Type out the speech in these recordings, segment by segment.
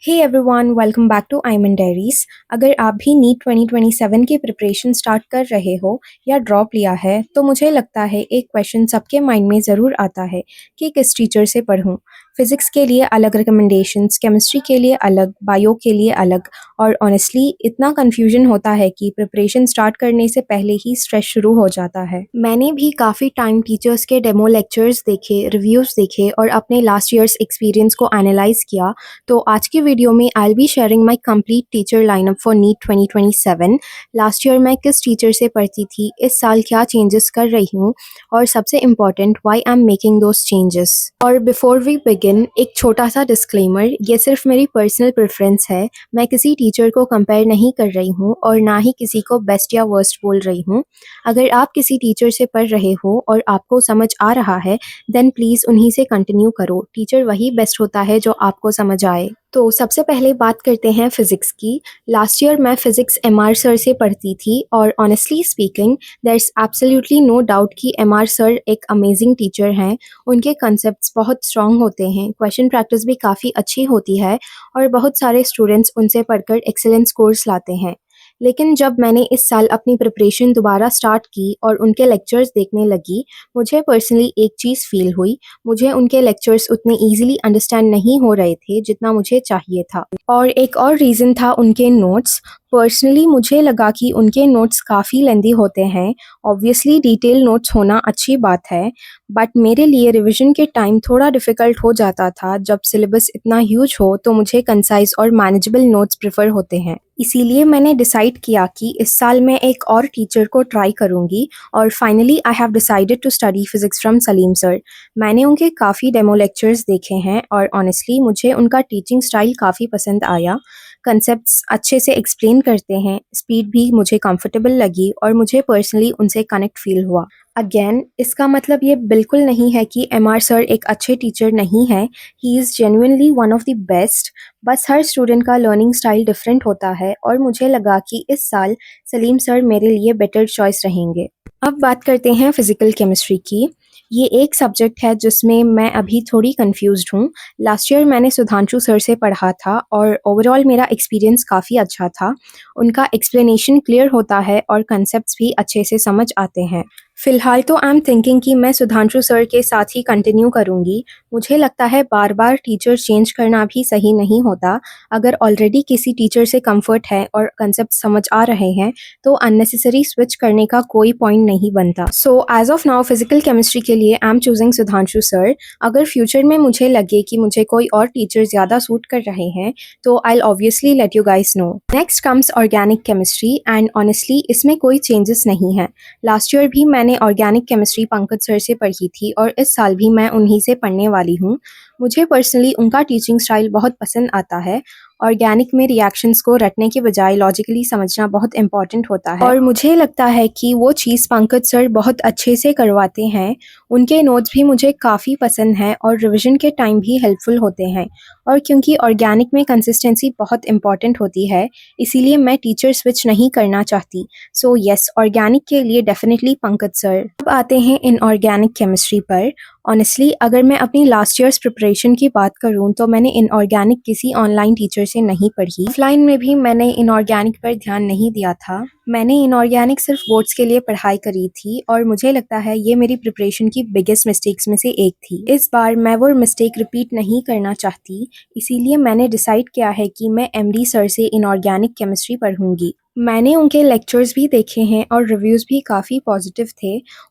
Hey everyone, welcome back to Aiman diaries. अगर आप भी नीट 2027 की प्रिपरेशन स्टार्ट कर रहे हो या ड्रॉप लिया है तो मुझे लगता है एक क्वेश्चन सबके माइंड में ज़रूर आता है कि किस टीचर से पढ़ूं। फिज़िक्स के लिए अलग रिकमेंडेशंस, केमिस्ट्री के लिए अलग, बायो के लिए अलग, और ऑनेस्टली इतना कन्फ्यूजन होता है कि प्रिपरेशन स्टार्ट करने से पहले ही स्ट्रेस शुरू हो जाता है। मैंने भी काफ़ी टाइम टीचर्स के डेमो लेक्चर्स देखे, रिव्यूज़ देखे और अपने लास्ट ईयर्स एक्सपीरियंस को एनालाइज किया। तो आज की वीडियो में I will be sharing my complete teacher lineup for NEET 2027। Last year मैं किस टीचर से पढ़ती थी, इस साल क्या चेंजेस कर रही हूँ, और सबसे important why I am making those changes. और बिफोर वी बिगिन एक छोटा सा डिस्क्लेमर, ये सिर्फ मेरी पर्सनल प्रेफरेंस है। मैं किसी टीचर को कंपेयर नहीं कर रही हूँ और ना ही किसी को बेस्ट या वर्स्ट बोल रही हूँ। अगर आप किसी टीचर से पढ़ रहे हो और आपको समझ आ रहा है देन प्लीज़ उन्हीं से कंटिन्यू करो। टीचर वही बेस्ट होता है जो आपको समझ आए। तो सबसे पहले बात करते हैं फ़िज़िक्स की। लास्ट ईयर मैं फ़िज़िक्स एमआर सर से पढ़ती थी और honestly speaking there is absolutely no doubt कि एमआर सर एक अमेजिंग टीचर हैं। उनके कॉन्सेप्ट्स बहुत स्ट्रॉन्ग होते हैं, क्वेश्चन प्रैक्टिस भी काफ़ी अच्छी होती है और बहुत सारे स्टूडेंट्स उनसे पढ़कर एक्सीलेंट स्कोर्स लाते हैं। लेकिन जब मैंने इस साल अपनी प्रिपरेशन दोबारा स्टार्ट की और उनके लेक्चर्स देखने लगी, मुझे पर्सनली एक चीज़ फ़ील हुई। मुझे उनके लेक्चर्स उतने ईज़िली अंडरस्टैंड नहीं हो रहे थे जितना मुझे चाहिए था। और एक और रीज़न था उनके नोट्स। पर्सनली मुझे लगा कि उनके नोट्स काफ़ी लेंदी होते हैं। ऑब्वियसली डिटेल नोट्स होना अच्छी बात है, बट मेरे लिए रिवीजन के टाइम थोड़ा डिफ़िकल्ट हो जाता था। जब सिलेबस इतना ह्यूज हो तो मुझे कंसाइज़ और मैनेजेबल नोट्स प्रेफर होते हैं। इसीलिए मैंने डिसाइड किया कि इस साल मैं एक और टीचर को ट्राई करूँगी और finally I have decided to study physics from Salim sir. मैंने उनके काफ़ी डेमो लेक्चर्स देखे हैं और ऑनेस्टली मुझे उनका टीचिंग स्टाइल काफ़ी पसंद आया। कंसेप्ट्स अच्छे से एक्सप्लेन करते हैं, स्पीड भी मुझे कंफर्टेबल लगी और मुझे पर्सनली उनसे कनेक्ट फ़ील हुआ। अगेन इसका मतलब ये बिल्कुल नहीं है कि एमआर सर एक अच्छे टीचर नहीं है। He is genuinely one of the best. बस हर स्टूडेंट का लर्निंग स्टाइल डिफरेंट होता है और मुझे लगा कि इस साल सलीम सर मेरे लिए बेटर चॉइस रहेंगे। अब बात करते हैं फ़िज़िकल केमिस्ट्री की। ये एक सब्जेक्ट है जिसमें मैं अभी थोड़ी कंफ्यूज्ड हूँ। लास्ट ईयर मैंने सुधांशु सर से पढ़ा था और ओवरऑल मेरा एक्सपीरियंस काफ़ी अच्छा था। उनका एक्सप्लेनेशन क्लियर होता है और कंसेप्ट्स भी अच्छे से समझ आते हैं। फ़िलहाल तो आई एम थिंकिंग कि मैं सुधांशु सर के साथ ही कंटिन्यू करूँगी। मुझे लगता है बार बार टीचर चेंज करना भी सही नहीं होता। अगर ऑलरेडी किसी टीचर से कंफर्ट है और कंसेप्ट समझ आ रहे हैं तो अननेसेसरी स्विच करने का कोई पॉइंट नहीं बनता। So as of now physical chemistry के लिए I am choosing Sudhanshu sir. अगर फ्यूचर में मुझे लगे कि मुझे कोई और टीचर ज़्यादा सूट कर रहे हैं तो I obviously let you guys know. Next comes organic chemistry and honestly इसमें कोई चेंजेस नहीं है। लास्ट ईयर भी मैंने ऑर्गेनिक केमिस्ट्री पंकज सर से पढ़ी थी और इस साल भी मैं उन्हीं से पढ़ने वाली हूँ। मुझे पर्सनली उनका टीचिंग स्टाइल बहुत पसंद आता है। ऑर्गेनिक में रिएक्शंस को रटने के बजाय लॉजिकली समझना बहुत इंपॉर्टेंट होता है और मुझे लगता है कि वो चीज़ पंकज सर बहुत अच्छे से करवाते हैं। उनके नोट्स भी मुझे काफ़ी पसंद हैं और रिवीजन के टाइम भी हेल्पफुल होते हैं। और क्योंकि ऑर्गेनिक में कंसिस्टेंसी बहुत इंपॉर्टेंट होती है इसीलिए मैं टीचर स्विच नहीं करना चाहती। सो येस, ऑर्गेनिक के लिए डेफिनेटली पंकज सर। अब आते हैं इनऑर्गेनिक केमिस्ट्री पर। ऑनेस्टली अगर मैं अपनी लास्ट ईयर्स प्रिपरेशन की बात करूं तो मैंने इनऑर्गेनिक किसी ऑनलाइन टीचर से नहीं पढ़ी। ऑफलाइन में भी मैंने इनऑर्गेनिक पर ध्यान नहीं दिया था। मैंने इनऑर्गेनिक सिर्फ बोर्ड्स के लिए पढ़ाई करी थी और मुझे लगता है ये मेरी प्रिपरेशन की बिगेस्ट मिस्टेक्स में से एक थी। इस बार मैं वो मिस्टेक रिपीट नहीं करना चाहती, इसीलिए मैंने डिसाइड किया है कि मैं एमडी सर से इनऑर्गेनिक केमिस्ट्री पढ़ूंगी। मैंने उनके लेक्चर्स भी देखे हैं और रिव्यूज़ भी काफ़ी पॉजिटिव थे।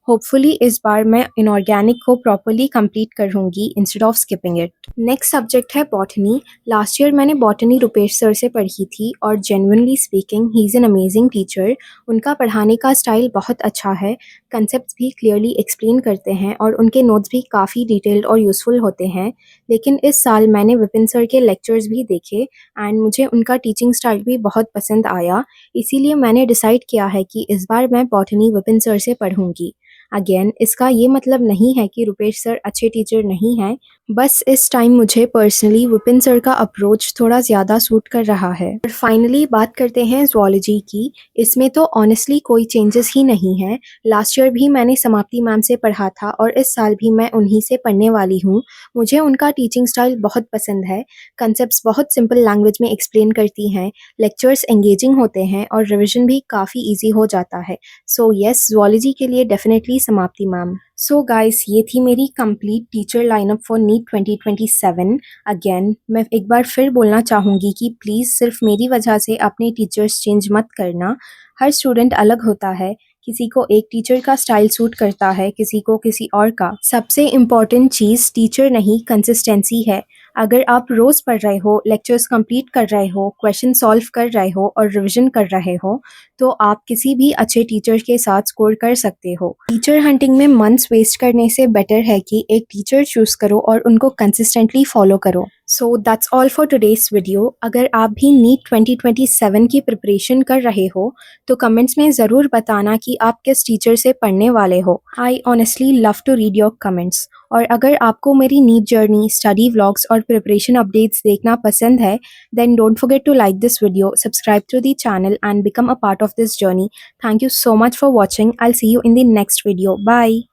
होपफुली इस बार मैं इनऑर्गेनिक को प्रॉपर्ली कंप्लीट करूँगी instead of skipping it. Next subject है बॉटनी। लास्ट ईयर मैंने बॉटनी रुपेश सर से पढ़ी थी और genuinely speaking he is an amazing teacher. उनका पढ़ाने का स्टाइल बहुत अच्छा है, कंसेप्ट्स भी क्लियरली एक्सप्लेन करते हैं और उनके नोट्स भी काफ़ी डिटेल्ड और यूज़फुल होते हैं। लेकिन इस साल मैंने विपिन सर के लेक्चर्स भी देखे एंड मुझे उनका टीचिंग स्टाइल भी बहुत पसंद आया। इसीलिए मैंने डिसाइड किया है कि इस बार मैं बॉटनी विपिन सर से पढ़ूंगी। अगेन इसका ये मतलब नहीं है कि रुपेश सर अच्छे टीचर नहीं हैं, बस इस टाइम मुझे पर्सनली विपिन सर का अप्रोच थोड़ा ज़्यादा सूट कर रहा है। और फाइनली बात करते हैं ज़ूलॉजी की। इसमें तो ऑनेस्टली कोई चेंजेस ही नहीं है। लास्ट ईयर भी मैंने समाप्ति मैम से पढ़ा था और इस साल भी मैं उन्हीं से पढ़ने वाली हूँ। मुझे उनका टीचिंग स्टाइल बहुत पसंद है। कंसेप्ट्स बहुत सिंपल लैंग्वेज में एक्सप्लेन करती हैं, लेक्चर्स एंगेजिंग होते हैं और रिविजन भी काफ़ी ईजी हो जाता है। सो येस, ज़ूलॉजी के लिए डेफिनेटली समाप्ति मैम। सो गाइस, ये थी मेरी complete teacher lineup for NEET 2027। Again मैं एक बार फिर बोलना चाहूँगी कि प्लीज़ सिर्फ मेरी वजह से अपने टीचर्स चेंज मत करना। हर स्टूडेंट अलग होता है, किसी को एक टीचर का स्टाइल सूट करता है, किसी को किसी और का। सबसे इम्पॉर्टेंट चीज़ टीचर नहीं, कंसिस्टेंसी है। अगर आप रोज़ पढ़ रहे हो, लेक्चर्स कंप्लीट कर रहे हो, क्वेश्चन सॉल्व कर रहे हो और रिविजन कर रहे हो, तो आप किसी भी अच्छे टीचर के साथ स्कोर कर सकते हो। टीचर हंटिंग में मंथ्स वेस्ट करने से बेटर है कि एक टीचर चूज़ करो और उनको कंसिस्टेंटली फॉलो करो। So that's all for today's video. अगर आप भी नीट 2027 की प्रिपरेशन कर रहे हो तो कमेंट्स में ज़रूर बताना कि आप किस टीचर से पढ़ने वाले हो। I honestly love to read your comments. और अगर आपको मेरी नीट जर्नी, स्टडी व्लॉग्स और प्रिपरेशन अपडेट्स देखना पसंद है, then don't forget to like this video, subscribe to the channel and become a part of this journey. Thank you so much for watching. I'll see you in the next video. Bye.